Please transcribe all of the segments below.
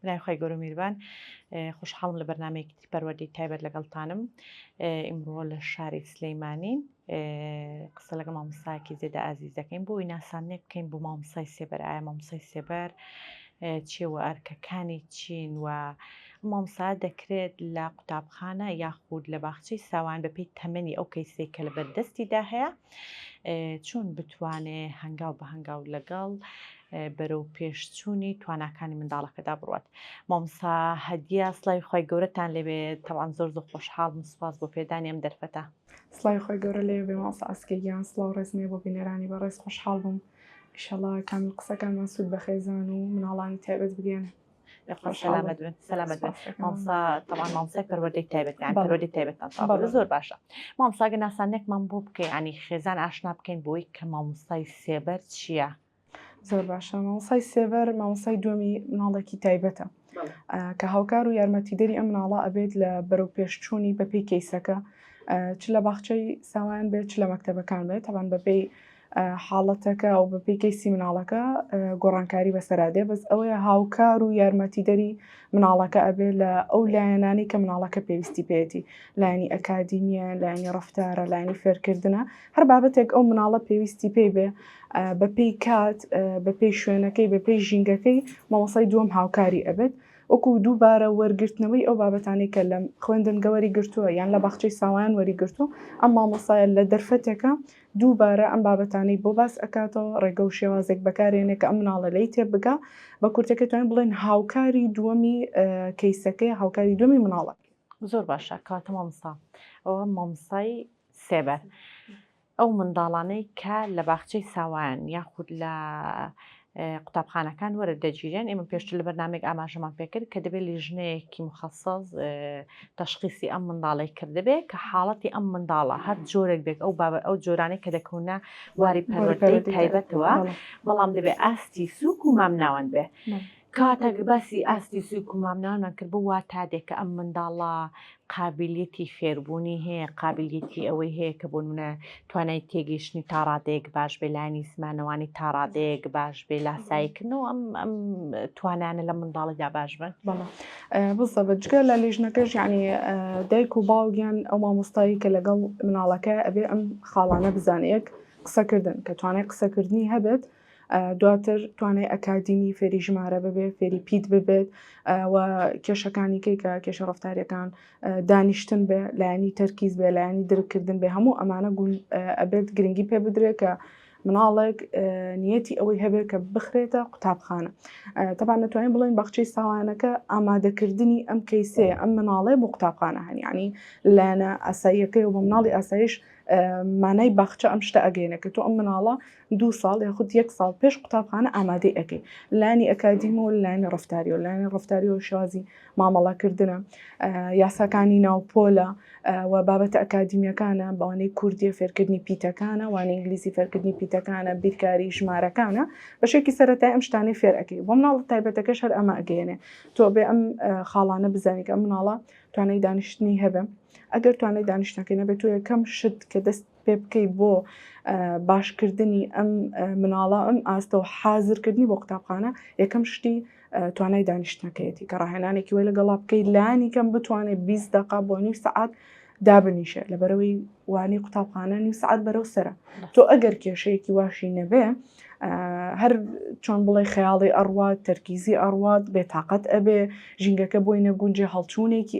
بنای خۆی گەورە میربان خوشحاڵم لە بەرنامەیەکی پەروەردەی تایبەت لەگەڵتانم ئیمڕۆ لە شاری سلەیمانین قسە لەگەڵ مامۆستایەکی زێدە ئازیز دەکەین بۆ ئیناسانێک بکەین بۆ مامۆستای سێبەر ئایا مامۆستای سێبەر چێوە ئەرکەکانی چین و مامۆستا دەکرێت لە قوتابخانە یاخود لە باخچەی ساوان بەپێی تەمەنی ئەو کەیسێک کە لە بەردەستیدا هەیە چۆن بتوانێت هەنگاو بە هەنگاو لەگەڵ بەرەو پێشچوونی تواناکانی منداڵەکەدا بڕوات. مامۆستا هەدیە سڵاوی خۆی گەورەتان لێبێت تەواان زۆر خۆشحاڵم سوپاس بۆ پێدانی ئەم دەرفەتە. سڵاوی خۆی گەورە لێ بێ مامۆستا ئەسکەیان سڵاو ڕێزمێ بۆ بینێرانی بەڕێز خۆشحاڵ بووم. ئینشەڵڵا کامل قسەکانمان سوود بەخێزان و مناڵانی تایبەت بگێنێ. سلامت بن سلامت بن مامۆستا طبعا مامۆستای پەروەردەی تایبەت پەروەردەی تایبەتتان زۆر باشە. مامۆستا گەناسانێکمان بۆ بکەین ینی خێزان ئاشنا بکەین بۆی کە مامۆستای سێبەر چییە؟ زۆر باشە. مامۆستای سێبەر مامۆستای دووەمی مناڵێکی تایبەتە کە هاوکار و یارمەتیدەری ئەم مناڵە ئەبێت لە بەرەو پێشچوونی بەپێی کەیسەکە چ لە باخچەی ساوان بێت چ لە مەکتەبەکان بێت تەبان بەپێی حاڵەتەکە و بەپێی کەیسی مناڵەکە گۆڕانکاری بەسەرادێ بەس ئەوەیە هاوکار و یارمەتیدەری مناڵەکە ئەبێت لە ئەو لایەنانی کە مناڵەکە پێویستی پێێتی لایەنی ئەکادیمیە لایەنی ڕەفتارە لایەنی فێرکردنە هەر بابەتێک ئەو مناڵە پێویستی پێی بێ بەپێی کات بەپێی شوێنەکەی بەپێی ژینگەکەی مامۆستای دووەم هاوکاری ئەبێت وەکو دووبارە وەرگرتنەوەی ئەو بابەتانی کە لە خوێندنگەوەری گرتووە یان لە باخچەی ساوایان وەریگرتو ئەم مامۆستایە لە دەرفەتێکە دووبارە ئەم بابەتانی بۆ باس ئەکاتەوە ڕێگە و شێوازێک بەکارێنێ کە ئەم مناڵە لی تێ بگا بە کورتەکە توانین بڵێن هاوکاری دووەمی کەیسەکەی هاوکاری دووەمی مناڵە. زۆر باشە کاتە مامۆستا ئەوە مامۆستای سێبەر ئەو منداڵانەی کە لە باخچەی ساوایان یاخود لە قوتابخانەکان وەرە دەگیرێن ئێمە پێشتر لە بەرنامێک ئاماژەمان پێکرد کە دەبێت لیژنەیەکی مخەسەس تەشخیصی ئەم منداڵی کردبێت کە حاڵەتی ئەم منداڵە هەر جۆرێک بێت ئەو جۆرانەی کە دەکەونە واری پەروەردەی تایبەتەوە بەڵام دەبێت ئاستی سووک و مامناوەند بێ. کاتێک باسی ئاستی سووک و مامناوەمان کرد بۆ وا تادێک کە ئەم منداڵە قابلیەتی فێربوونی هەیە قابلیەتی ئەوەی هەیە کە بۆ نمونە توانای تێگەیشتنی تا ڕادەیەک باش بێ لانی زمانەوانی تا ڕادەیەک باش بێ لاساییکردنەوە ئەم توانانە لە منداڵیدا باش بن. بڵە بەجگە لە لیژنەکەش یعنی دایک و باوگیان ئەو مامۆستایی کە لەگەڵ مناڵەکە ئەبێ ئەم خاڵانە بزانەیەک قسەکردن کە توانای قسەکردنی هەبێت دواتر توانای ئەکادیمی فێری ژمارە ببێت فێری پیت ببێت و کێشەکانی کە کێشە ڕەفتاریەکان دانیشتن بێ لایەنی تەرکیز بێ لایەنی درکردن بێ هەموو ئەمانە ئەبێت گرنگی پێ بدرێت کە مناڵێک نیەتی ئەوەی هەبێت کە بخرێتە قوتابخانە. تەبان نەتوانین بڵێن باخچەی ساوانەکە ئامادەکردنی ئەم کەیسەیە ئەم مناڵێ بۆ قوتابخانە هەن ینی لایەنە ئاساییەکەی و بە مناڵی ئاسایش مانای باخچە ئەم شتە ئەگەینە کە تۆ ئەم مناڵە 2 ساڵ یاخود 1 ساڵ پێش قوتابخانە ئامادەی ئەەکەی لانی ئەکادیم و لایەنی ڕەفتاری و لایەنی ڕەفتاری و شێوازی مامەڵەکردنە یاساکانی ناوپۆلە و بابەتە ئەکادیمیەکانە بەوانەی کوردیە فێرکردنی پیتەکانە وانەی ئینگلیزی فێرکردنی پیتەکانە بیرکاری ژمارەکانە بەشێکی سەرەتای ئەم شتانی فێر ئەەکەی بۆ مناڵ تایبەتەکەش هەر ئەمە ئەگەێنێ تۆ بێ ئەم خاڵانە بزانانی کە ئەم مناڵە توانای دانیشتنی هەبێ ئەگەر توانای دانیشتەکەی نەبێت تۆ یەکەم شت کە دەست پێ بکەی بۆ باشکردنی ئەم مناڵە ئەم ئاستە و حازرکردنی بۆ قوتابخانە یەکەم شتی توانای دانیشتەکەیەتی کە ڕاهێنانێکی وی لەگەڵا بکەی لانی کەم بتوانێت 20 دقا بۆ نیم سەعات دابنیشە لە بەرەوەی وانی قوتابخانە نیم سەعات بەرەو سرە تۆ ئەگەر کێشەیەکی واشی نەبێ هەر چۆن بڵێ خەیاڵی ئەڕوات تەرکیزی ئەڕوات بێتاقەت ئەبێ ژینگەکە بۆی نەگونجێ هەڵچوونێکی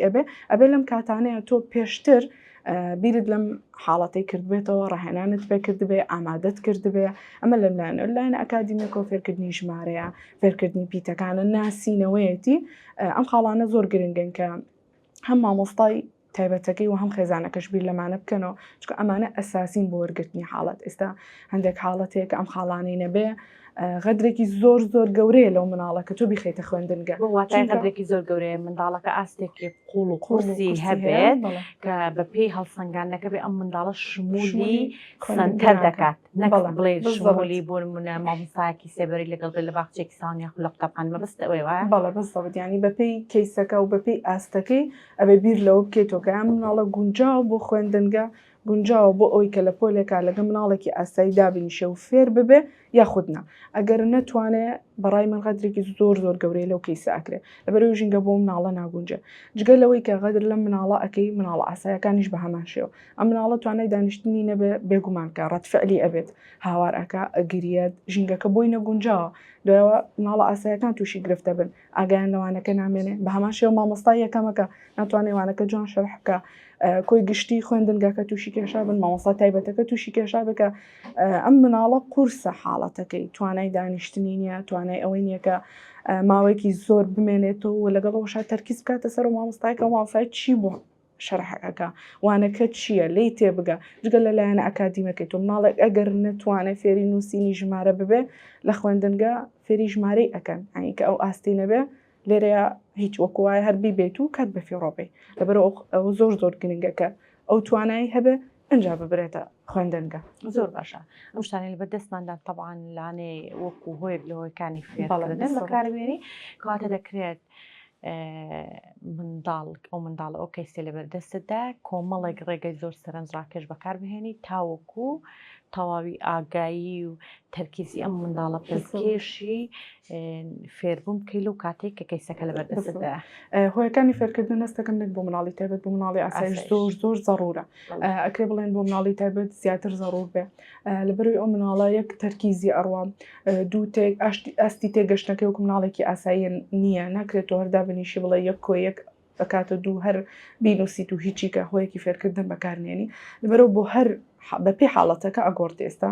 ئەبێ لەم کاتانەیە تۆ پێشتر بیرت لەم حاڵەتی کردبێتەوە ڕاهێنانت پێ کردبێ ئامادەت کردبێ ئەمە لەلایەن ئەکادیمیەکە و فێرکردنی ژمارەیە فێرکردنی پیتەکانە ناسینەوەیەتی ئەم خاڵانە زۆر گرنگن کە هەم مامۆستای تایبەتەکەی و هەم خێزانەکەش بیر لەمانە بکەنەوە چکە ئەمانە ئەساسین بۆ وەرگرتنی حاڵەت ئێستا هەندێک حاڵەتێک ئەم خاڵانی نەبێ غەدرێکی زۆر گەورەیە لەو مناڵە کە تۆ بیخیتە خوێندنگە غەدرێکی زۆر گەورەیە منداڵەکە ئاستێکی قوڵ و قورسی هەبێت کە بەپێی هەڵسەنگانەکە بێ ئەم منداڵە شمولی سنتەر دەکات نەگەڵ بڵێ شمولی بۆ نمونە مامۆستایەکی سێبەری لەگەڵ بێ لە باخچێکی ساوان یاخود لە قوتابخانە مەبەستە ئەوەیە وایە؟ بەڵێ بەستەوت ینی بەپێی کەیسەکە و بەپێی ئاستەکەی ئەبێ بیر لەوە بکەیتەوە کە ئەم مناڵە گونجاو بۆ خوێندنگە گونجاوە بۆ ئەوی کە لە پۆلێکا لەگە مناڵێکی ئاسایی دابنیشە و فێر ببێ یاخودنا ئەگەر نەتوانێت بەڕای من غەدرێکی زۆر گەورەی لەو کەیسە ئەکرێت لەبەرەوەی ژینگە بۆ مناڵە ناگونجە جگە لەوەی کە غەدر لە مناڵە ئەەکەی مناڵە ئاسایەکانیش بە هەمان شێوە ئەم مناڵە توانای دانیشتنی نەبێ بێگومانکە ڕەتفعلی ئەبێت هاوار ئەکا ئەگریێت ژینگەکە بۆی نەگونجاوە دوایەوە مناڵە ئاسایەکان تووشی گرفتە بن ئاگایان لەوانەکە نامێنێ بە هەمان شێوە مامۆستای یەکەمەکە ناتوانێت وانەکە جوان شەرح بکە کۆی گشتی خوێندنگەکە تووشی کێشا بن مامۆستا تایبەتەکە تووشی کێشا بکە ئەم مناڵە قورسە حاڵەتەکەی توانای دانیشتنی نییە توانای ئەوەی نییە کە ماوەیەکی زۆر بمێنێتەوە و لەگەڵەوەشا تەرکیز بکاتە سەر و مامۆستایکە مامۆستای چی بووە شەرحەکە وانەکە چییە لی تێبگە جگە لەلایەنە ئەکادیمەکەی تۆ مناڵێک ئەگەر نەتوانێت فێری نووسینی ژمارە ببێ لە خوێندنگە فێری ژمارەی ئەەکەن ئەنیکە ئەو ئاستی نەبێ لێرەیە هیچ وەکوایە هەربی بێت و کات بە فێڕۆبێ لەبەر ئەو زۆر گرنگەکە ئەو توانایی هەبێ ئەنج ببرێتە خوێندنگە زۆر باشە ئەم شتانی لە بەدەستماندا تەبعاان لاانێ وەکو هۆیەک لەهۆیەکانی فێڵدەن بەکاربێنی کاتە دەکرێت منداڵ ئەو منداڵە ئەو کەیسێ لە بەردەستدا کۆمەڵێک ڕێگەی زۆر سەرنجڕاکێش بەکاربهێنی تاوەکو تەواوی ئاگایی و تەرکیزی ئەم منداڵە پزکێشی فێربووم بکەیت و کاتێک کە کەیسەکە لە بەردەستدا هۆیەکانی فێرکردن دەستەکەم نێک بۆ مناڵی تایبەت بۆ مناڵی ئاسایش زۆر زەڕورە ئەکرێ بڵێن بۆ مناڵی تایبەت زیاتر زەڕور بێ لەبەروی ئەو مناڵە یەک تەرکیزی ئەڕوام دوو تێک ئەستی تێگەشتەکەی وەکو مناڵێکی ئاسایی نییە ناکرێت تۆ هەردا بنیشی بڵێ یەک کۆیەک بەکاتە دوو هەر بینوسیت و هیچی کە هۆیەکی فێرکردن بەکارنێنی لەبەرەوە بۆ هەر بەپێی حاڵەتەکە ئەگۆڕ ئێستا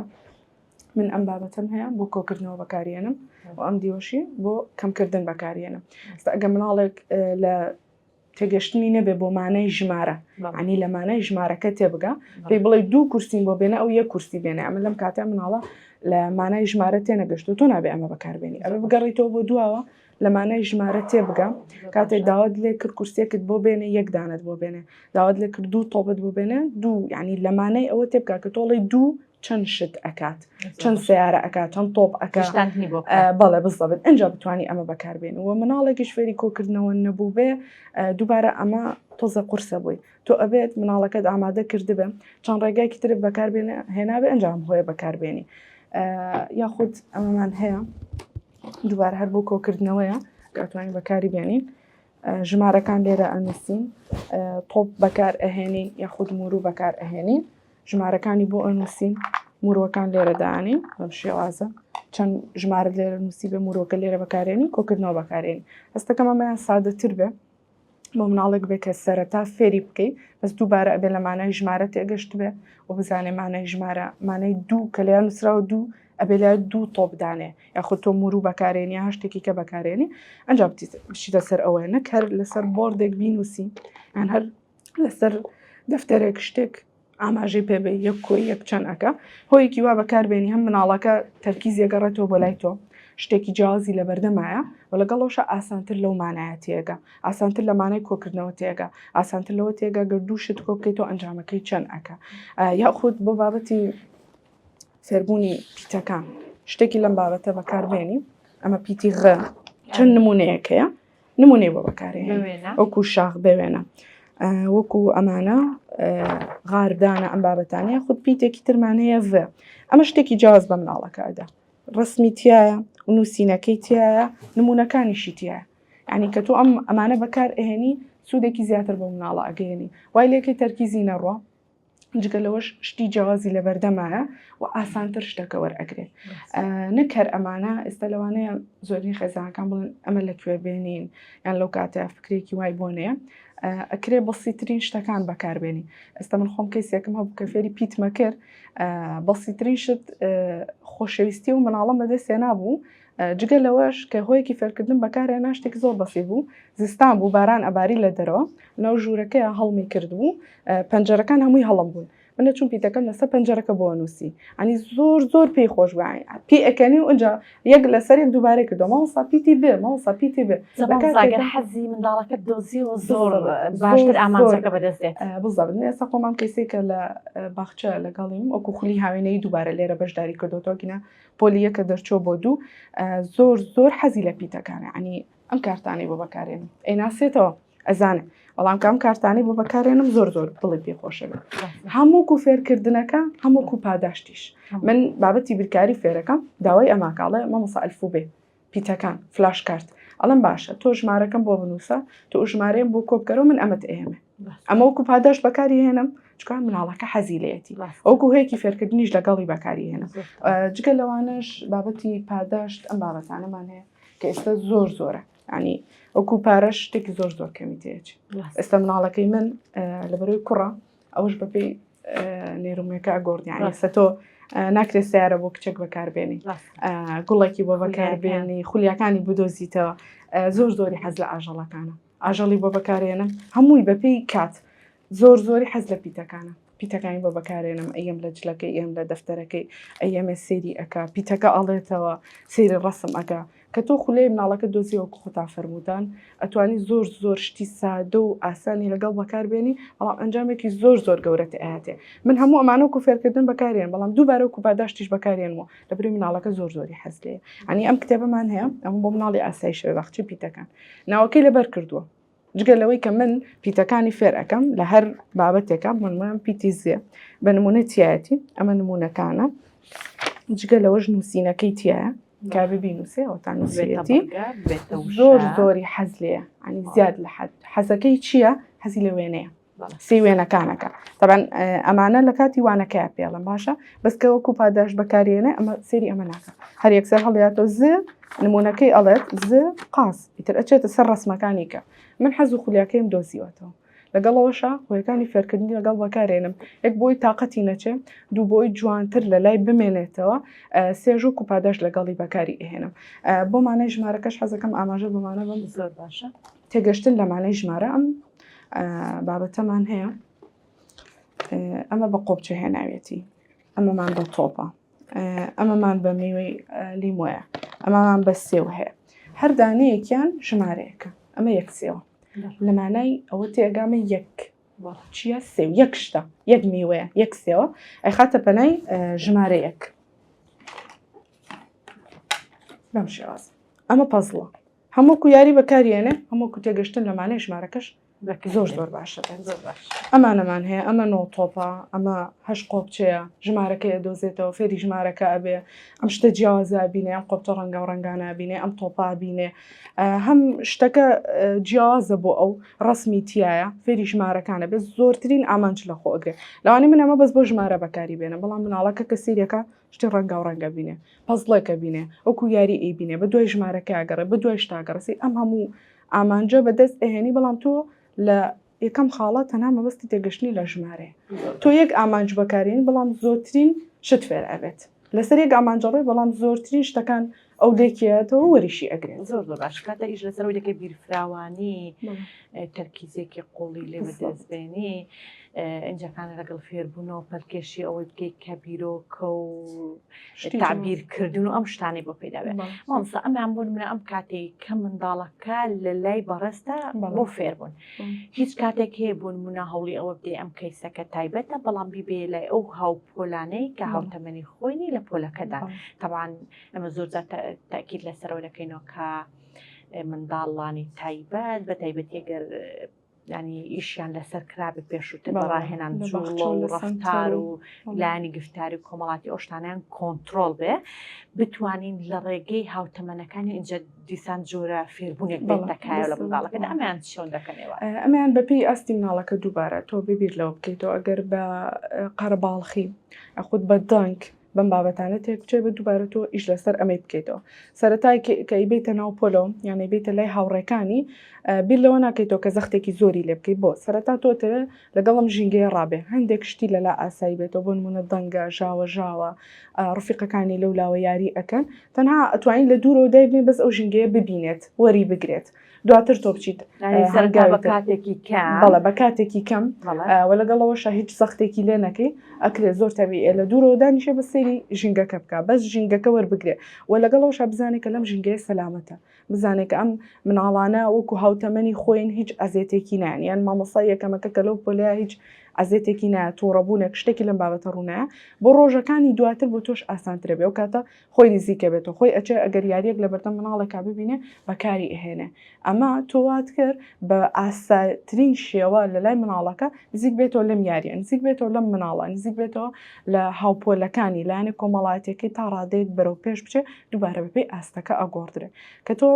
من ئەم بابەتم هەیە بۆ کۆکردنەوە بەکارێنم و ئەم دیوەشی بۆ کەمکردن بەکارێنم ئێستا ئەگە مناڵێک لە تێگەشتنی نەبێ بۆ مانای ژمارە عنی لە مانای ژمارەکە تێبگە پێی بڵێ دوو کورسین بۆ بێنە ئەو یەک کورسی بێنێ ئەمە لەم کاتە مناڵە لە مانای ژمارە تێنەگەشت و تۆ نابێ ئەمە بەکاربێنی ئەوە بگەڕیتەوە بۆ دواوە لە مانای ژمارە تێبگە کاتێک داوت لێ کرد کورسێکت بۆ بێنێ یەک دانت بۆ بێنێ داوت لێ کرد دوو تۆبت بۆ بێنێ دوو یعنی لە مانای ئەوە تێبکە کە تۆڵی دوو چەند شت ئەکات چەند سیارە ئەکات چەند تۆپ ئەکات بەڵێ بزەبێت ئەنجا بتوانانی ئەمە بەکاربێن و مناڵێکیش فێری کۆکردنەوە نەبوو بێ دووبارە ئەمە تۆزە قورسە بووی تۆ ئەبێت مناڵەکەت ئامادە کردبێ چەند ڕێگایکی تر بەکاربێنێ هێنابێ ئەنجام هۆیە بەکاربێنی یاخود ئەمەمان هەیە دووبارە هەر بۆ کۆکردنەوەیە کاتوانی بەکاری بێنین ژمارەکان لێرە ئەنووسین تۆپ بەکار ئەهێنین یاخود مورو بەکار ئەهێنین ژمارەکانی بۆ ئەنووسین مرووەکان لێرە داانین بەم شێوازە چەند ژمارە لێرە نووسی بێ مرۆکە لێرە بەکارێنی کۆکردنەوە بەکارێنی هەستەکەمەمایان سادەتر بێ بۆ مناڵێک بێ کە سەرەتا فێری بکەیت بەس دووبارە ئەبێ لە مانای ژمارە تێگەشت بێ و بزانێ مانای ژمارە مانای دوو کە لیان نووسراوە دوو ئەبێ لای دوو تۆپدانێ یاخود تۆ مرو بەکارێنی یا شتێکی کە بەکارێنی ئەنجام بچیتە سەر ئەوەیە نەک هەر لەسەر بۆردێک بینووسی یان هەر لەسەر دەفتەرێک شتێک ئاماژەی پێبێ یەک کۆی یەک چەند ئەکە هۆیەکی وا بەکاربێنی هەم مناڵەکە تەرکیز یەگەڕێتەوە بۆ لای تۆ شتێکی جیازی لە بەردەمایە و لەگەڵەوەشە ئاسانتر لەو مانایە تێگە ئاسانتر لە مانای کۆکردنەوە تێگە ئاسانتر لەوە تێگە گەردوو شت کۆ بکەیتەوە ئەنجامەکەی چەند ئەکە یاخود بۆ بابەتی فێربوونی پیتەکان شتێکی لەم بابەتە بەکاربێنی ئەمە پیتی غ چەند نمونەیەکەیە نمونەی بۆ بەکارێن وەکو شاخ بوێنە وەکو ئەمانە غاردانە ئەم بابەتانەیە خود پیتێکی ترمانەیە ڤ ئەمە شتێکی جیاز بە مناڵەکەدا ڕسمی تایە و نووسینەکەی تایە نمونونەکانیشی تایە ینی کە تۆ ئەمانە بەکار ئەهێنی سوودێکی زیاتر بۆ مناڵە ئەگەێنی وای لێکی تەرکیزی نەڕوە جگە لەوەش شتی جیازی لە بەردەمایە و ئاسانتر شتەکە وەرئەگرێت نەکەر ئەمانە ئێستا لەوانەیە زۆرین خێزانەکان بڵێن ئەمە لەکوێ بێنین یان لەو کاتە فکرێکی وای بۆ نەیە ئەکرێ بەسیترین شتەکان بەکاربێنی ئێستا من خۆم کەسێکم هەبوو کە فێری پیتمە کرد بەسیترین شت خۆشەویستی و مناڵە بەدەستێ نابوو جگە لەوەش کە هۆیەکی فێرکردن بەکارێنا شتێک زۆر بەسی بوو زستان بوو باران ئەباری لە دەرەوە لەو ژوورەکەی هەڵمی کردبوو پەنجەرەکان هەمووی هەڵم بوون من چون پیتەکەم لەسەر پەنجەرەکە بۆ نووسی ئەنی زۆر پێی خۆش بووین پێ ئەکەنی و ئەنجا یەک لەسەرێک دووبارەی کردو ماوەسا پیتی بێ ماوەسا پیتی بێ زەگەر حەزی منداڵەکە دۆزی و زۆر باشتر ئامانجەکە بەدەستێت بزەبن ئێستا خۆمان کەسێکە لە باخچە لەگەڵیم وەکو خولی هاوێنەی دووبارە لێرە بەشداری کردوتۆگینە پۆلیەکە دەرچۆ بۆ دوو زۆر حەزی لە پیتەکانە عنی ئەم کارتانی بۆ بەکارێن ئەیناسێتەوە ئەزانێ بەڵام کام کارتانی بۆ بەکارێنم زۆر دڵی پێخۆشە بێت هەمووکو فێرکردنەکە هەمووکو پاداشتیش من بابەتی بیرکاری فێرەکەم داوای ئەماکاڵێ مەمەسا ئەلفوبێ پیتەکان فلاش کارت ئەڵم باشە تۆ ژمارەکەم بۆ بنووسە تۆ ژمارەیەم بۆ کۆبکەرەوە من ئەمەت ئێمە ئەمە وەکو پاداش بەکاری هێنم چکان مناڵەکە حەزیلەتی ئەوکو هەیەکی فێرکردنیش لەگەڵی بەکاری هێنم جگە لەوانش بابەتی پاداشت ئەم بابەتانەمان هەیە کە ئێستا زۆرە ینی ئەوکو پارەش شتێکی زۆر کەمیتەیەکی ئێستا مناڵەکەی من لەبەرەوەی کوڕە ئەوش بەپێی نێرومەکە گۆردیانی ئێستا تۆ ناکرێت سیارە بۆ کچێک بەکاربێنی گوڵێکی بۆ بەکاربێنی خولیەکانی بدۆزیتەوە زۆری حەز لە ئاژەڵەکانە ئاژەڵی بۆ بەکارێنم هەمووی بەپێی کات زۆری حەز لە پیتەکانە پیتەکانی بۆ بەکارێنم ئەم لە جلەکەی ئەم لە دەفتەرەکەی ئەمە سێری ئەکا پیتەکە ئەڵێتەوە سێری ڕسم ئەگا کە تۆ خولەی مناڵەکە دۆزیەوە خۆتا فەرمودان ئەتوانی زۆر شتی سادە و ئاسانی لەگەڵ بەکاربێنی بەڵام ئەنجامێکی زۆر گەورەتە ئااتێ من هەموو ئەمانە و فێرکردن بەکارێن بەڵام دووبارە و پاداشتیش بەکارێنەوە لەبری مناڵەکە زۆری حەزلەیە ئەنی ئەم کتێبەمان هەیە ئەم بۆ مناڵی ئاسایی شەوێ بەخچی پیتەکان ناوەکەی لەبەر کردووە جگە لەوەی کە من پیتەکانی فێر ئەەکەم لە هەر بابەتێکە من پیتی زێ بە نمونە تایەتی ئەمە نمونونەکانە جگە لەوەش نووسینەکەی تایە کابی نووسێ ئەوتان نووسێتی زۆری حەز لێە ئەنی زیاد لە حەزەکەی چییە حەزی لە وێنەیە سی وێنەکانەکە طبعاً ئەمانە لە کاتی وانەکەی پێڵم باشە بەسکە وەکو پاداش بەکارێنە ئەمە سێری ئەمە ناکە هەر یەکسەر هەڵیاتەوە زێ نمونونەکەی ئەڵێت زێ قاس ئیتر ئەچێتە سەر ڕسمەکانی کە من حەز و خولیاکەیم دۆزیوەتەوە لەگەڵەوەشە خۆیەکانی فێرکردنی لەگەڵ بەکارێنم یەک بۆی تااقەتی نەچێ دوو بۆی جوانتر لە لای بمێنێتەوە سێژ و پاداش لەگەڵی بەکاری ئێهێنم بۆ مانای ژمارەکەش حەزەکەم ئاماژە بمانە بم زۆر باشە تێگەشتن لە مانای ژمارە ئەم بابەتەمان هەیە ئەمە بە قۆبچە هێناوێتی ئەمەمان بە تۆپە ئەمەمان بە میوەی لیمۆیە ئەمەمان بە سێو هەیە هەر دانەیەکیان ژمارەیەەکە ئەمە یەک سێوە لە مانای ئەوە تێگامە یەک چیە سێو یەک شتە یەک میوەیە یەک سێوە ئەی خاتە پەنای ژمارەیەک بەم شێواز ئەمە پەزڵە هەمووکو یاری بەکارێنێ هەمووکو تێگەشتن لە مانای ژمارەکەش زۆر باشە ئەمانەمان هەیە ئەمە نۆتۆپە ئەمە هەش قۆبچەیە ژمارەکەی دۆزێتەوە فێری ژمارەکە ئەبێ ئەم شتە جیاوازە بینێ ئەم قۆبتە ڕەنگە و ڕەنگانە بینێ ئەم تۆپا بینێ هەم شتەکە جیاوازە بۆ ئەو ڕسمی تایە فێری ژمارەکانە بێت زۆرترین ئامانج لە خۆگرێ لەوانی من ئەمە بەس بۆ ژمارە بەکاری بێنە بەڵام مناڵەکە کە سیرەکە شتی ڕەنگە و ڕەنگە بینێ پەزڵێکە بینێ ئەوکو یاری ئەی بینێ بە دوای ژمارەکە ئاگەڕێ بە دوای شتاگەڕسی ئەم هەموو ئامانجە بەدەست ئەهێنی بەڵام تۆ لە یەکەم خاڵات تەنها مەبەستی تێگەشتنی لە ژمارە تۆ یەک ئامانج بەکارێن بەڵام زۆرترین شت فێر ئەبێت لەسەر یەک ئامانجەڕێ بەڵام زۆرترین شتەکان ئەو لێکێتەوە وەریشی ئەگرێت زۆر باش کاتە ئیش لەسەر دەکەی بیرفراوانی تەرکیزێکی قوڵی لێ بەدەستبێنی ئەنجەکانە لەگەڵ فێربوونەوە پەرکێشی ئەوەی بکەیت کە بیرۆکە و تعبیرکردن و ئەم شتانی بۆ پێداوێت مامۆستا ئەمان بوون منە ئەم کاتێک کە منداڵەکە لە لای بەڕێستە بۆ فێربوون هیچ کاتێک هەیە بوون منە هەوڵی ئەوە بدێ ئەم کەیسەکە تایبەتە بەڵام بیبێ لای ئەو هاوپۆلانەی کە هاوتەمەنی خۆینی لە پۆلەکەدا طبعاً ئەمە زۆر تاکید لەسەرەوە دەکەینەوە کە منداڵانی تایبەت بە تایبەتی ئەگەر ینی ئیشیان لەسەر کرابە پێشووتە بەڕاهێنان جوڵ ڕەفتار و لایانی گفتاری و کۆمەڵاتی ئۆشتانیان کۆنتترۆل بێ بتوانین لە ڕێگەی هاوتەمەنەکانی اینجا دیسان جۆرە فێربوونێک بێتەکایە لە منداڵەکەدا ئەمیان چۆن دەکەنەوە ئەمیان بەپێی ئەستی مناڵەکە دووبارە تۆ ببیر لەوە بکەیتەوە ئەگەر بە قەرەباڵخی ئەخود بە دەنگ بەم بابەتانە تێکچێ بە دووبارە تۆ ئیش لەسەر ئەمەی بکەیتەوە سەرەتای کە ئیبێتە ناو پۆلۆ یانە بیتە لای هاوڕێکانی بیر لەوە ناکەیتەوە کە زەختێکی زۆری لێ بکەیت بۆ سەرەتا تۆتەوە لەگەڵم ژینگەیە ڕابێ هەندێک شتی لەلا ئاسایی بێتەوە بۆ نمونە دەنگە ژاوە ڕفیقەکانی لەولاوە یاری ئەەکەن تەنها ئەتوانین لە دوورەوە دایبێ بەس ئەو ژینگەیە ببینێت وەری بگرێت دواتر تۆ بچیت بەڵە بە کاتێکی کەم وە لەگەڵەوەشە هیچ سەختێکی لێ نەکەی ئەکرێت زۆر تەبیعە لە دوورەوە دانیشێ بە سەیری ژینگەکە بکە بەس ژینگەکە وەربگرێ وە لەگەڵەوەشە بزانێت کە لەم ژینگەیە سەلامەتە بزانێت کە ئەم مناڵانە وەکو هاوتەمەنی خۆین هیچ ئەزێتێکی نان یان مامۆسای یەکەمەکە کە لەو پۆلیا هیچ عزێتێکی نایە تووڕەبوونێک شتێکی لەم بابەتە ڕوونایە بۆ ڕۆژەکانی دواتر بۆ تۆش ئاسانترە بێ و کاتە خۆی نزیکە بێتەوە خۆی ئەچێ ئەگەر یاریەک لە بەردەم مناڵێکا ببینێ بەکاری ئەهێنێ ئەمە تۆوات کرد بە ئاساترین شێوە لە لای مناڵەکە نزیک بێتەوە لەم یاریە نزیک بێتەوە لەم مناڵە نزیک بێتەوە لە هاوپۆلەکانی لایەنە کۆمەڵایەتەکەی تا ڕادەیەک بەرەو پێش بچێ دووبارە بەپێی ئاستەکە ئەگۆڕدرێ کە تۆ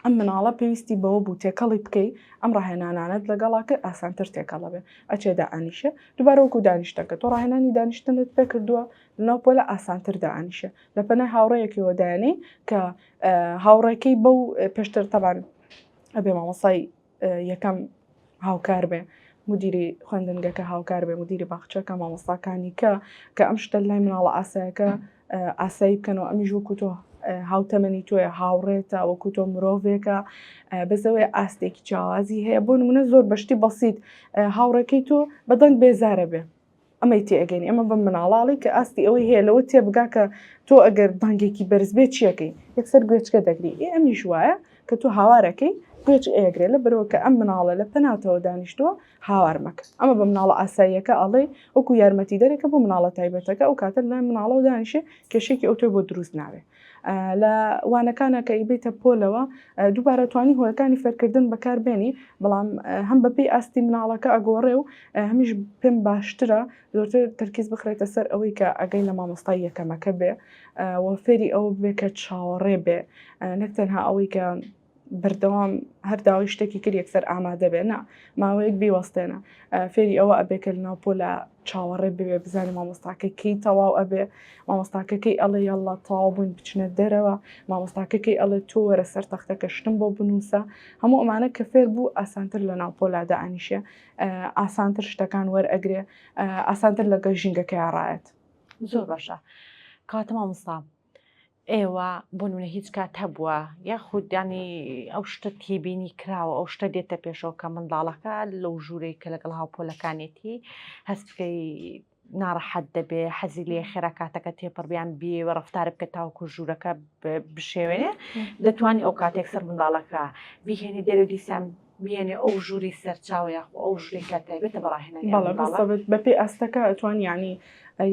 ئەم مناڵە پێویستی بەوە بوو تێکەڵی بکەی ئەم ڕاهێنانانت لەگەڵاکە ئاسانتر تێکەڵە بێ ئەچێ دائانیشە دووبارە وەکو دانیشتەکە تۆ ڕاهێنانی دانیشتنت پێ کردووە لەناو پۆلە ئاسانتر دائانیشە لە پەنای هاوڕێیەکیەوە دایانەی کە هاوڕێکەی بەو پێشتر تەبان ئەبێ مامۆسای یەکەم هاوکار بێ مدیری خوێندنگەکە هاوکار بێ مدیری باخچەکە مامۆستاکانی کە ئەم شتە لای مناڵە ئاسایەکە ئاسایی بکەنەوە ئەمیش وەکو تۆ هاوتەمەنی تۆیە هاوڕێتە وەکو تۆ مرۆڤێکە بەزەوەی ئاستێکی جیاوازی هەیە بۆ نمونە زۆر بەشتی بەسیت هاوڕێکەی تۆ بەدەنگ بێزارە بێ ئەمەی تێگەین ئەمە بە مناڵاڵی کە ئاستی ئەوەی هەیە لەوە تێبگا کە تۆ ئەگەر بانگێکی بەرز بێت چیەکەی یەکسەر گوێچکە دەگری ئەمیش وایە کە تۆ هاوارەکەی گوێچ ئەگرێت لە بەرەوە کە ئەم مناڵە لە پەناتەوە دانیشتووە هاوار مەکە ئەمە بە مناڵە ئاساییەکە ئەڵێ وەکو یارمەتی دەرێکە بۆ مناڵە تایبەتەکە ئەو کاتە لای مناڵە و دانیشێ کێشێکی ئەو تۆی بۆ دروست ناوێ لە وانەکانە کە ئیبێتە پۆلەوە دووبارە توانی هۆیەکانی فەرکردن بەکاربێنی بەڵام هەم بەپێی ئاستی مناڵەکە ئەگۆڕێ و هەمیش پێم باشترە زۆرتر تەرکیز بخرێتە سەر ئەوەی کە ئەگەی لە مامۆستای یەکەمەکە بێ و فێری ئەوە بێ کە چاوەڕێ بێ نەک تەنها ئەوەی کە بەردەوام هەر داوای شتێکی کرد یەکسەر ئامادە بێ نا ماوەیەک بیوەستێنە فێری ئەوە ئەبێکە لەناو پۆلە چاوەڕێ بێ بزانێ مامۆستاکەکەی تەواو ئەبێ مامۆستاکەکەی ئەڵێ یەڵڵا تەواو بووین بچنە دەرەوە مامۆستاکەکەی ئەڵێ تۆ وەرە سەر تەختەکە شتم بۆ بنووسە هەموو ئەمانە کە فێر بوو ئاسانتر لەناو پۆلادا ئەنیشێ ئاسانتر شتەکان وەرئەگرێ ئاسانتر لە گەژینگەکەی ڕایەت زۆر باشە کاتە مامۆستا ئێوە بۆ نمونە هیچ کات هەبووە یاخودانی ئەو شتە تێبینی کراوە ئەو شتە دێتە پێشەوە کە منداڵەکە لەو ژوورەی کە لەگەڵ هاوپۆلەکانێتی هەستکەی ناڕەحەت دەبێ حەزی لێ خێرا کاتەکە تێپەڕبیان بێوە ڕەفتار بکە تاوکو ژوورەکە بشێوێنێ دەتوانانی ئەو کاتێک سەر منداڵەکە بیهێنی دەرەوە دیسان بێنێ ئەو ژووری سەرچاو یاخۆ ئەو ژووری کە تایبێتە بەڕاهێنانی بەپێی ئاستەکە ئەتوان یعنی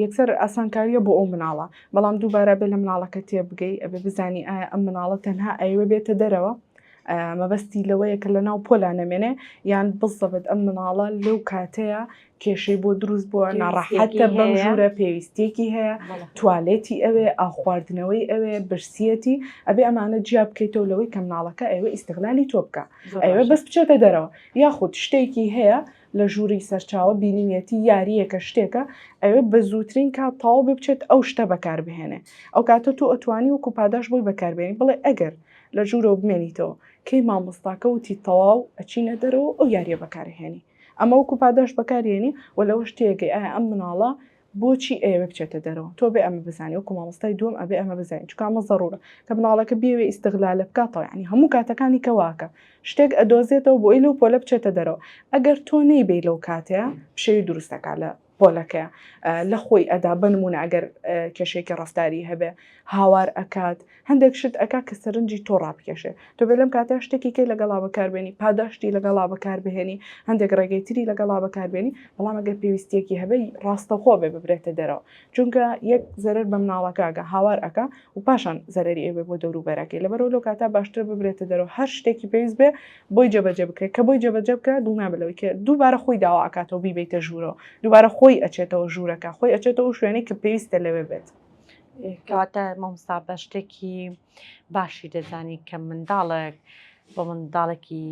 یەکسەر ئاسانکاریە بۆ ئەو مناڵە بەڵام دووبارە بێ لە مناڵەکە تێبگەی ئەبێ بزانی ئایا ئەم مناڵە تەنها ئەوێ بێتە دەرەوە مەبەستی لەوەیە کە لە ناو پۆلا نەمێنێ یان بزەبێت ئەم مناڵە لەو کاتەیە کێشەی بۆ دروست بووە ناڕەحەتە بەم ژوورە پێویستێکی هەیە توالێتی ئەوێ ئاخواردنەوەی ئەوێ برسیەتی ئەبێ ئەمانە جیا بکەیتەوە لەوەی کە مناڵەکە ئەوێ ئیستیغلالی تۆ بکە ئەوێ بەس بچێتە دەرەوە یاخود شتێکی هەیە لە ژووری سەرچاوە بینیویەتی یاریەکە شتێکە ئەوێ بە زووترین کات تەواو بێ بچێت ئەو شتە بەکاربهێنێ ئەو کاتە تۆ ئەتوانی وەکو پاداش بۆی بەکاربێنی بڵێ ئەگەر لە ژوورەوە بمێنیتەوە کەی مامۆستاکە وتی تەواو ئەچینە دەرەوە ئەو یاریە بەکارهێنی ئەمە وەکو پاداش بەکارێنی و لەوە شتێکی ئایا ئەم مناڵە بۆچی ئێوە بچێتە دەرەوە تۆ بێ ئەمە بزانانی وەکو مامۆستای دووەم ئەبێ ئەمە بزانین چکە ئەمە ضرورە کە مناڵەکە بێوێ ئیستیغلال بکاتەوە یعنی هەموو کاتەکانی کەواکە شتێک ئەدۆزێتەوە بۆ ئەی لەو پۆلە بچێتە دەرەوە ئەگەر تۆ نەیبێ لەو کاتەیە پشەوی دروستەکە لە پۆلەکە لە خۆی ئەدا بنمونە ئەگەر کێشێکی ڕفتاری هەبێ هاوار ئەکات هەندێک شت ئەکا کە سەرنجی تۆ ڕابکێشێ تۆ بێ لەم کاتە شتێکی کەی لەگەڵا بەکاربێنی پاداشتی لەگەڵا بەکاربهێنی هەندێک ڕێگەیتری لەگەڵا بەکاربێنی بەڵام ئەگەر پێویستیەکی هەبێ ڕاستەخۆ بێ ببرێتە دەرەوە چونکە یەک زەرەر بە مناڵەکەگە هاوار ئەکا و پاشان زەرری ئێوێ بۆ دەوروبەرەکەی لەبەرەوە لەو کاتە باشتر ببرێتە دەرەوە هەر شتێکی پێویست بێ بۆی جەبەجێ بکرێت کە بۆی جەبەجێ بکرا دوونابلەوەی کە دووبارە خۆی داوا ئاکاتەوە بیبێتە ژوورەوە دووبارە خۆی ئەچێتەوە ژوورەکە خۆی ئەچێتەوە شوێنەی کە پێویستە لەوێ بێت کەواتە مامۆستا بە شتێکی باشی دەزانی کە منداڵێک بە منداڵێکی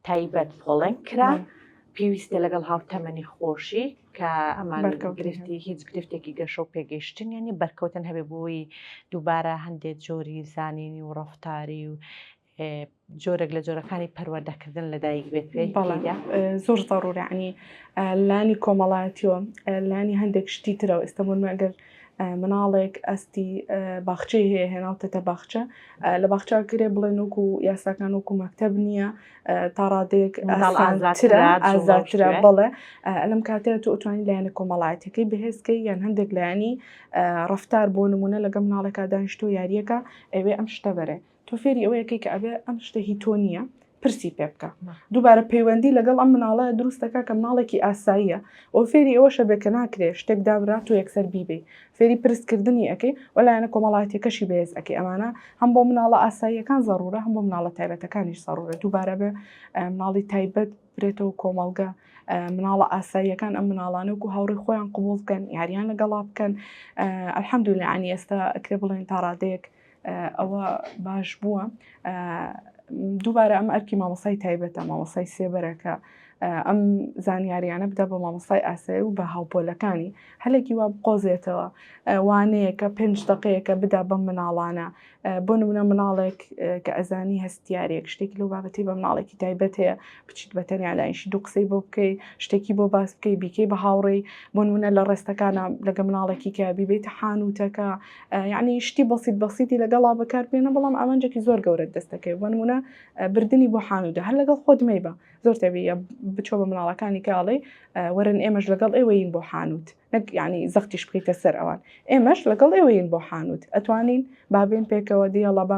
تایبەت پۆڵنگ کرا پێویستە لەگەڵ هاوتەمەنی خۆشی کە ئەمان گرفتی هیچ گرفتێکی گەشە و پێگەیشتن ینی بەرکەوتن هەبێ بۆی دووبارە هەندێک جۆری زانینی و ڕەفتاری و جۆرێک لە جۆرەکانی پەروەردەکردن لەدایک بێت زۆر ضرورە عنی لانی کۆمەڵایەتیەوە لانی هەندێک شتی ترەوە ئێستامونمە ئەگەر مناڵێک ئەستی باخچەی هەیە هێناوتەتە باخچە لە باخچاگرێ بڵێن وەکو یاساکان وەکو مەکتەب نییە تا ڕادێک ئازاترە بڵێ لەم کاتەیە تۆ ئەتوانی لایەنە کۆمەڵایەتەکەی بەهێزکەی یان هەندێک لایانی ڕەفتار بۆ نمونە لەگەڵ مناڵێکا دانیشتۆ یاریەکە ئەوێ ئەم شتە بەرێ تۆ فێری ئەوەیەکەی کە ئەبێ ئەم شتە هی تۆ نییە پرسی پێ بکە دووبارە پەیوەندی لەگەڵ ئەم مناڵە دروستەکە کە مناڵێکی ئاساییە ئەو فێری ئەوەشە بێ کە ناکرێ شتێک دابرا تۆ یەکسەر بیبێ فێری پرسکردنی ئەەکەی وەلایەنە کۆمەڵایەتەکەشی بەهێز ئەەکەی ئەمانە هەم بۆ مناڵە ئاساییەکان زەڕورە هەم بۆ مناڵە تایبەتەکانیش زەڕورە دووبارە بێ مناڵی تایبەت برێتەوە کۆمەڵگە مناڵە ئاساییەکان ئەم مناڵانە و هاوڕێی خۆیان قبول بکەن یاریان لەگەڵا بکەن ئەلحەمدولillah عنی ئێستا ئەکرێ بڵێن تا ڕادەیەک ئەوە باش بووە دووبارە ئەم ئەرکی مامۆسای تایبەتە مامۆسای سێبەرەکە ئەم زانیاریانە بدە بە مامۆسای ئاسایی و بە هاوپۆلەکانی هەلێکی وا بقۆزێتەوە وانەیەکە 5 دقەیەکە بدا بەم مناڵانە بۆ نمونە مناڵێک کە ئەزانی هەستیارێک شتێکی لەو بابەتی بە مناڵێکی تایبەت هەیە بچیت بە تەنیادانیشی دوو قسەی بۆ بکەی شتێکی بۆ باس بکەی بیکەی بە هاوڕێی بۆ نمونە لە ڕێستەکانە لەگە مناڵێکی کە بیبێتە حانوتەکە یعنی شتی بەسیتی لەگەڵا بەکاربێنە بەڵام ئەمەنجێکی زۆر گەورە دەستەکەی بۆ نمونە بردننی بۆ حانوتە هەر لەگەڵ خۆت مەیبە زۆر تەبیە بچۆ بە مناڵەکانی کاڵێ وەرن ئێمەش لەگەڵ ئێوەین بۆ حانوت نەک یعنی زەختیش بکەیتە سەر ئەوان ئێمەش لەگەڵ ئێوەین بۆ حانوت ئەتوانین بابێن پێکەوە دیڵە بە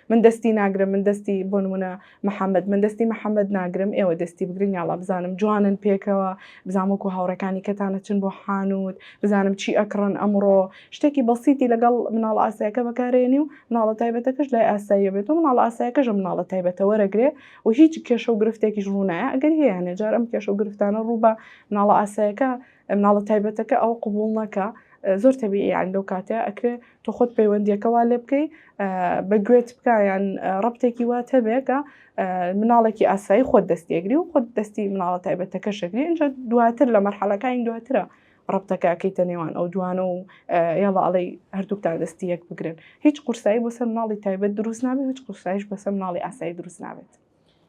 من دەستی ناگرم من دەستی بۆ نمونە محەممەد من دەستی محەممەد ناگرم ئێوە دەستی بگرین یاڵا بزانم جوانن پێکەوە بزانمەکو هاوڕەکانی کەتانە چن بۆ حانوت بزانم چی ئەکڕن ئەمڕۆ شتێکی بەسیتی لەگەڵ مناڵ ئاسایەکە بەکارێنی و مناڵە تایبەتەکەش لای ئاساییە بێت و مناڵ ئاسایەکەش مناڵە تایبەتە وەرەگرێ و هیچ کێشە و گرفتێکیش ڕوونایە ئەگەر هەیە نەجار ئەم کێشە و گرفتانە ڕوو بە مناڵە ئاسایەکە مناڵە تایبەتەکە ئەو قبول نەکە زۆر تەبیعی یان لەو کاتەیە ئەکرێ تۆ خۆت پەیوەندیەکەوا لێ بکەی بەگوێت بکە یان ڕەبتێکی وا هەبێکە مناڵێکی ئاسایی خۆت دەستیەگری و خۆت دەستی مناڵە تایبەتەکە شەگری اینجا دواتر لە مەرحەلەکانی دواترە ڕەبتەکە ئەەکەیتە نێوان ئەو دوانە و یاڵە ئەڵەی هەردووکتان دەستی یەک بگرن هیچ قورسایی بۆسەر مناڵی تایبەت دروست نابێت هیچ قورسایش بەسەر مناڵی ئاسایی دروست نابێت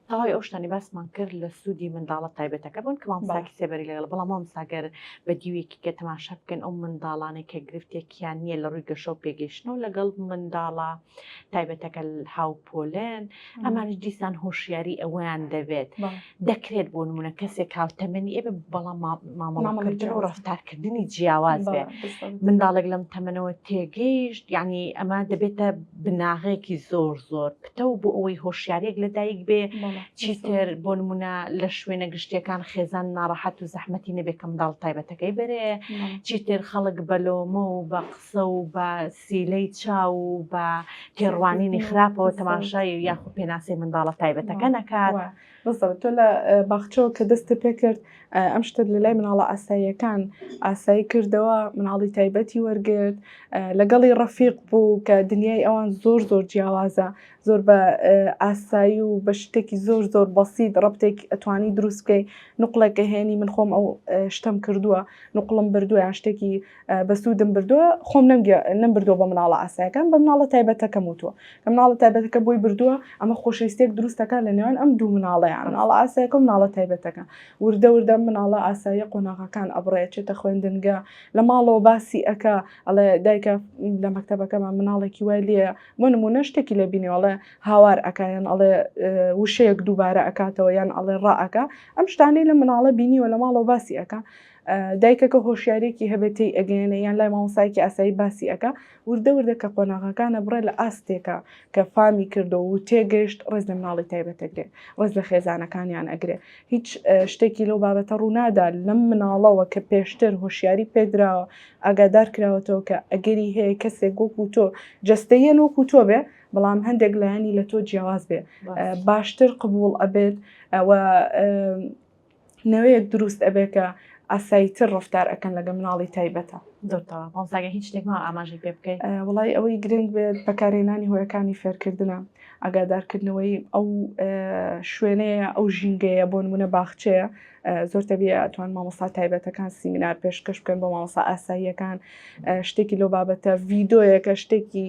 تاوای ئەو شتانی باسمان کرد لە سوودی منداڵە تایبەتەکە بوون کە مامۆستاکی سێبەری لەگەڵ بەڵام مامۆستاگەر بە دیوێکی کە تەماشا بکەن ئەو منداڵانێک کە گرفتێکیان نییە لە ڕووی گەشە و پێگەشتنەوە لەگەڵ منداڵە تایبەتەکە هاوپۆلێن ئەمانش دیسان هۆشیاری ئەویان دەبێت دەکرێت بۆ نمونە کەسێک هاوتەمەنی ئێبێ بەڵام مامەڵەکردن و ڕەفتارکردنی جیاواز بێ منداڵێک لەم تەمەنەوە تێگەیشت یعنی ئەمە دەبێتە بناغەیەکی زۆر پتە و بۆ ئەوەی هۆشیارێک لەدایک بێ چیتر بۆ نمونە لە شوێنە گشتیەکان خێزان ناڕەحەت و زەحمەتی نەبێت کە منداڵ تایبەتەکەی بەرێ چیتر خەڵک بەلۆمە و بە قسە و بە سیلەی چاو و بە تێڕوانینی خراپەوە تەماشای یاخود پێناسی منداڵە تایبەتەکە نەکات بەڵام تۆ لە باخچەوە کە دەستە پێ کرد ئەم شتت لە لای مناڵە ئاساییەکان ئاسایی کردەوە مناڵی تایبەتی وەرگرت لەگەڵی ڕەفیق بوو کە دنیای ئەوان زۆر جیاوازە زۆر بە ئاسایی و بە شتێکی زۆر بەسیت ڕەبتێک ئەتوانی دروست بکەی نوقڵێکە هێنی من خۆم ئەو شتم کردووە نوقڵم بردووە یان شتێکی بەسوودم بردووە خۆم نەمبردووە بە مناڵە ئاسایەکان بە مناڵە تایبەتەکەم وتووە کە مناڵە تایبەتەکە بۆی بردووە ئەمە خۆشەویستێک دروستەکە لە نێوان ئەم دوو مناڵەیان مناڵە ئاسایەکە و مناڵە تایبەتەکە وردە مناڵە ئاساییە قۆناغەکان ئەبڕێچێتە خوێندنگە لە ماڵەوە باسی ئەکە ئەڵێ دایکە لە مەکتەبەکەمان مناڵێکی وای لێە بۆ نمونە شتێکی لە بینیوەڵێ هاوار ئەکایان ئەڵێ وشەیەک دووبارە ئەکاتەوە یان ئەڵێ ڕائەکە ئەم شتانەی لە مناڵە بینیوە لە ماڵەوە باسی ئەکە دایکەکە هۆشیارێکی هەبێتی ئەگەێنە یان لای مامۆستایەکی ئاسایی باسی ئەکە وردە کە قۆناغەکانە بڕێ لە ئاستێکە کە فامی کردەوە و تێگەشت ڕێز لە مناڵی تایبەتەگرێ ڕێز لە خێزانەکانیان ئەگرێ هیچ شتێکی لەو بابەتە ڕوونادا لەم مناڵەوە کە پێشتر هۆشیاری پێدراوە ئاگادار کراوەتەوە کە ئەگەری هەیە کەسێک وەکو تۆ جەستەیەن وەکو تۆ بێ بەڵام هەندێک لایانی لە تۆ جیاواز بێ باشتر قبول ئەبێت ئەوە نەوەیەک دروست ئەبێکە ئاساییتر ڕفتار ئەکەن لەگە مناڵی تایبەتە زۆرتەوە هیچ شتێکمە ئاماژەی پێ بکەیت وڵای ئەوەی گرنگ بێت بەکارێنانی هۆیەکانی فێرکردنە ئاگادارکردنەوەی ئەو شوێنەیە ئەو ژینگەیە بۆ نمونە باخچەیە زۆر تەبیە ئەتوان مامۆستا تایبەتەکان سیمینار پێشکەش بکەن بۆ مامۆستا ئاساییەکان شتێکی لەو بابەتە ڤیدۆیەکە شتێکی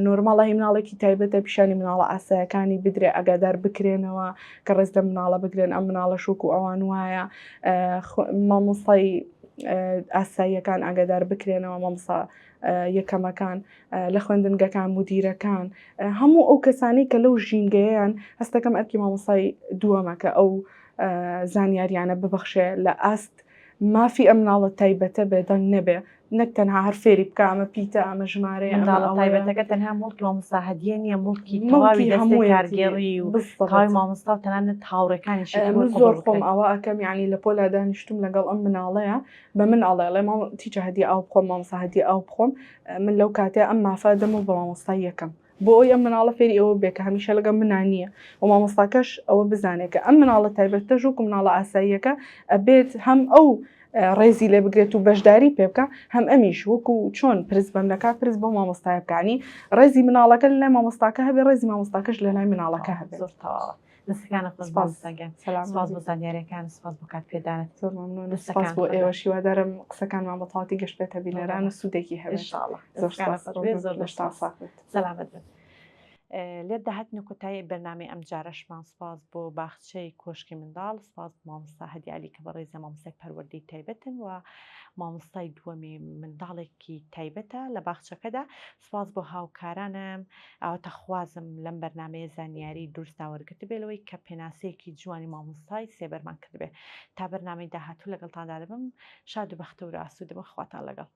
نۆرماڵی مناڵێکی تایبەتە پیشانی مناڵە ئاسایەکانی بدرێ ئاگادار بکرێنەوە کە ڕێز لە مناڵە بگرێن ئەم مناڵە شوک و ئەوان وایە مامۆستای ئاساییەکان ئاگادار بکرێنەوە مامۆستا یەکەمەکان لە خوێندنگەکان مدیرەکان هەموو ئەو کەسانی کە لەو ژینگەیان هەستەکەم ئەرکی مامۆستای دووەمەکە ئەو زانیاریانە ببەخشێ لە ئاست مافی ئەم مناڵە تایبەتە بێدەنگ نەبێ نەک تەنها هەر فێری بکە ئەمە پیتە ئەمە ژمارە ئەمە منداڵە ئەوەیە. تایبەتەکە تەنها مڵکی مامۆستا هەدیە نیە، مڵکی مڵکی تەواوی دەستی هەموویەتی. کارگێڕی و بالضبط. تەواوی مامۆستا و تەنانەت هاوڕێکانیشی من زۆر خۆم ئەوە ئەەکەم، یعنی لە پۆلا دانیشتوم لەگەڵ ئەم مناڵەیە بە من ئەڵێ تیچە هەدی ئەو بخۆم مامۆستا هەدی ئەو بخۆم، من لەو کاتێ ئەم مافە دەم و بە مامۆستای یەکەم بۆ ئەوی ئەم مناڵە فێری ئەوە بێ کە هەمیشە لەگەڵ منان نییە و مامۆستاکەش ئەوە بزانێت کە ئەم مناڵە تایبەتە ژووک مناڵە ئاساییەکە ئەبێت هەم ئەو ڕێزی لێ بگرێت و بەشداری پێ بکە، هەم ئەمیش وەکو چۆن پرس بەم دەکا پرس بۆ مامۆستای بکانی، ڕێزی مناڵەکە لە لای مامۆستاکە هەبێ، ڕێزی مامۆستاکەش لە لای مناڵەکە هەبێت. زۆر تەواوە. دەستەکانە خۆشبازگەن سپاس بۆ زانیاریەکان، سپاس بۆ کات پێدانت. زۆر مەمنون. سپاس بۆ ئێوە شیوادارم قسەکانمان بە تەواوەتی گەشت بێتە بینەران و سوودێکی هەبێت. ئینشاڵڵا. زۆر سپاس. زۆر سەلامەت بن. لێت داهاتنە کۆتایی بەرنامەی ئەم جارەشمان. سپاس بۆ باخچەی کۆشکی منداڵ، سپاس بۆ مامۆستا هەدیعەلی کە بەڕێزە مامۆستای پەروەردەی تایبەتن و مامۆستای دووەمی منداڵێکی تایبەتە لە باخچەکەدا. سپاس بۆ هاوکارانم، ئەوەتە خوازم لەم بەرنامەیە زانیاری دروستدا وەرگرت بێلەوەی کە پێناسەیەکی جوانی مامۆستای سێبەرمان کردبێ. تا بەرنامەی داهاتوو لەگەڵتاندا دەبم. شاد و بەختە و ئاسوودە بە خواتان لەگەڵ.